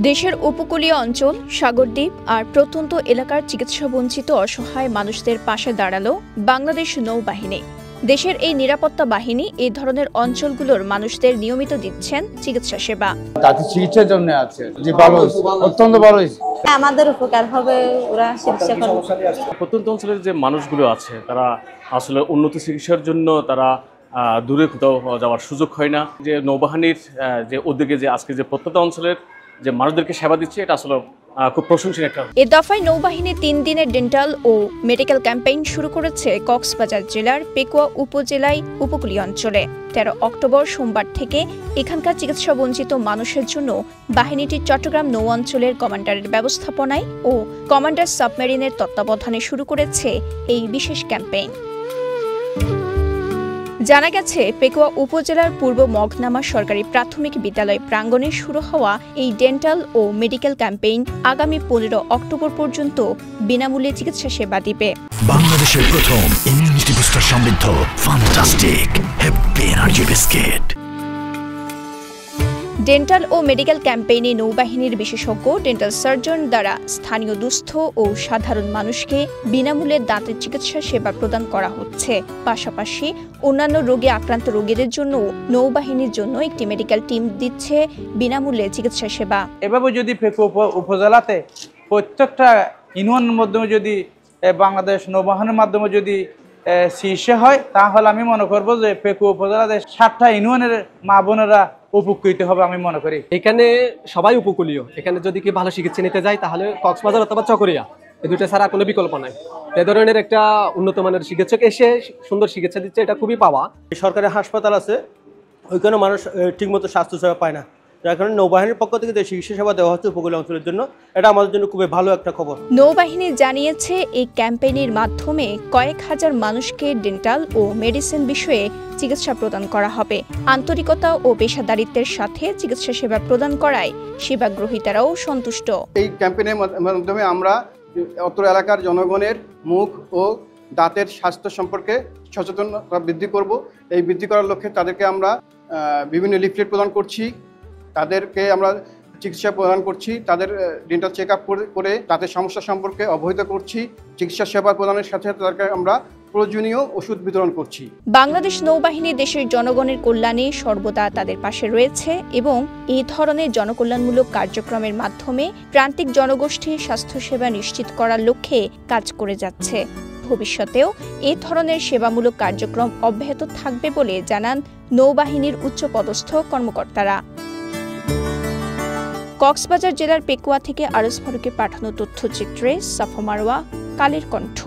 দেশের উপকূলীয় অঞ্চল, সাগরদ্বীপ আর প্রত্যন্ত এলাকার চিকিৎসা বঞ্চিত অসহায় মানুষদের পাশে দাঁড়ালো বাংলাদেশ নৌবাহিনী। দেশের এই নিরাপত্তা বাহিনী এই ধরনের অঞ্চলগুলোর মানুষদের নিয়মিত দিচ্ছেন চিকিৎসা সেবা। তাদের চিকিৎসার জন্য আছে যে ভালো অত্যন্ত ভালো হয়েছে। আমাদের উপকার হবে, ওরা চিকিৎসা করবে। প্রত্যন্ত অঞ্চলের যে মানুষগুলো আছে তারা আসলে উন্নত চিকিৎসার জন্য তারা দূরে কোথাও যাওয়ার সুযোগ হয় না। যে নৌবাহিনীর যে উদ্যোগে যে আজকে যে প্রত্যন্ত অঞ্চলের যে মানুষদেরকে সেবা দিচ্ছে, এটা আসলে খুব প্রশংসনীয় একটা। এ দফায় নৌবাহিনী 3 দিনের ডেন্টাল ও মেডিকেল ক্যাম্পেইন শুরু করেছে কক্সবাজার জেলার পেকুয়া উপজেলায় উপকূলীয় অঞ্চলে। 13 অক্টোবর সোমবার থেকে এখানকার চিকিৎসা বঞ্চিত মানুষের জন্য বাহিনীটি চট্টগ্রাম নৌ অঞ্চলের কমান্ডারের ব্যবস্থাপনায় ও কমান্ডার সাবমেরিনের তত্ত্বাবধানে শুরু করেছে এই বিশেষ ক্যাম্পেইন। জানা গেছে, পেকুয়া উপজেলার পূর্ব মগনামা সরকারি প্রাথমিক বিদ্যালয় প্রাঙ্গণে শুরু হওয়া এই ডেন্টাল ও মেডিকেল ক্যাম্পেইন আগামী 15 অক্টোবর পর্যন্ত বিনামূল্যে চিকিৎসা সেবা দিবে। বাংলাদেশের প্রথম ইমিউনিটি বুস্টার সমৃদ্ধ fantastic happy energy biscuit. Dental ও মেডিকেল ক্যাম্পেইনে নৌবাহিনীর বিশেষজ্ঞ ডেন্টাল সার্জন দ্বারা স্থানীয় দুস্থ ও সাধারণ মানুষকে বিনামূল্যে দাঁতের চিকিৎসা সেবা প্রদান করা হচ্ছে। পাশাপাশি অন্যান্য রোগে আক্রান্ত রোগীদের জন্য নৌবাহিনীর জন্য একটি মেডিকেল টিম দিচ্ছে বিনামূল্যে চিকিৎসা সেবা। এভাবে যদি পেকুয়া উপজেলাতে প্রত্যেকটা ইউনিয়নের মাধ্যমে যদি বাংলাদেশ নৌবাহিনীর মাধ্যমে যদি চিকিৎসা হয়, তাহলে আমি মনে করবো যে পেকুয়া উপজেলাতে 7টা ইউনিয়নের মা বোনেরা উপকৃত হবে আমি মনে করি। এখানে সবাই উপকূলীয়, এখানে যদি কি ভালো চিকিৎসা নিতে যায় তাহলে কক্সবাজার অথবা চকরিয়া, এই দুইটা ছাড়া কোনো বিকল্প নাই। এ ধরনের একটা উন্নত মানের চিকিৎসক এসে সুন্দর চিকিৎসা দিচ্ছে, এটা খুবই পাওয়া। সরকারি হাসপাতাল আছে, ওইখানে মানুষ ঠিকমতো স্বাস্থ্য সেবা পায় না, যার কারণে নৌবাহিনীর পক্ষ থেকে যে চিকিৎসা সেবা দেওয়া হচ্ছে উপকূলীয় অঞ্চলের জন্য, এটা আমাদের জন্য খুবই ভালো একটা খবর। নৌবাহিনী জানিয়েছে, এই ক্যাম্পেইনের মাধ্যমে কয়েক হাজার মানুষকে ডেন্টাল ও মেডিসিন বিষয়ে চিকিৎসা প্রদান করা হবে। আন্তরিকতা ও পেশাদারিত্বের সাথে চিকিৎসা সেবা প্রদান করায় সেবা গ্রহীতারাও সন্তুষ্ট। এই ক্যাম্পেইনের মাধ্যমে আমরা অত্র এলাকার জনগণের মুখ ও দাঁতের স্বাস্থ্য সম্পর্কে সচেতনতা বৃদ্ধি করব। এই বৃদ্ধি করার লক্ষ্যে তাদেরকে আমরা বিভিন্ন লিফলেট প্রদান করছি, তাদেরকে আমরা চিকিৎসা প্রদান করছি, তাদের ডেন্টাল চেক আপ করে তাদের সমস্যা সম্পর্কে অবহিত করছি। চিকিৎসা সেবা প্রদানের সাথে তাদেরকে আমরা প্রয়োজনীয় ওষুধ বিতরণ করছি। বাংলাদেশ নৌবাহিনী দেশের জনগণের কল্যাণে সর্বদা তাদের পাশে রয়েছে এবং এই ধরনের জনকল্যাণমূলক কার্যক্রমের মাধ্যমে প্রান্তিক জনগোষ্ঠীর স্বাস্থ্যসেবা নিশ্চিত করার লক্ষ্যে কাজ করে যাচ্ছে। ভবিষ্যতেও এই ধরনের সেবামূলক কার্যক্রম অব্যাহত থাকবে বলে জানান নৌবাহিনীর উচ্চপদস্থ কর্মকর্তারা। কক্সবাজার জেলার পেকুয়া থেকে আরস ফারুকের পাঠানো তথ্যচিত্রে সাফা মারওয়া, কালের কণ্ঠ।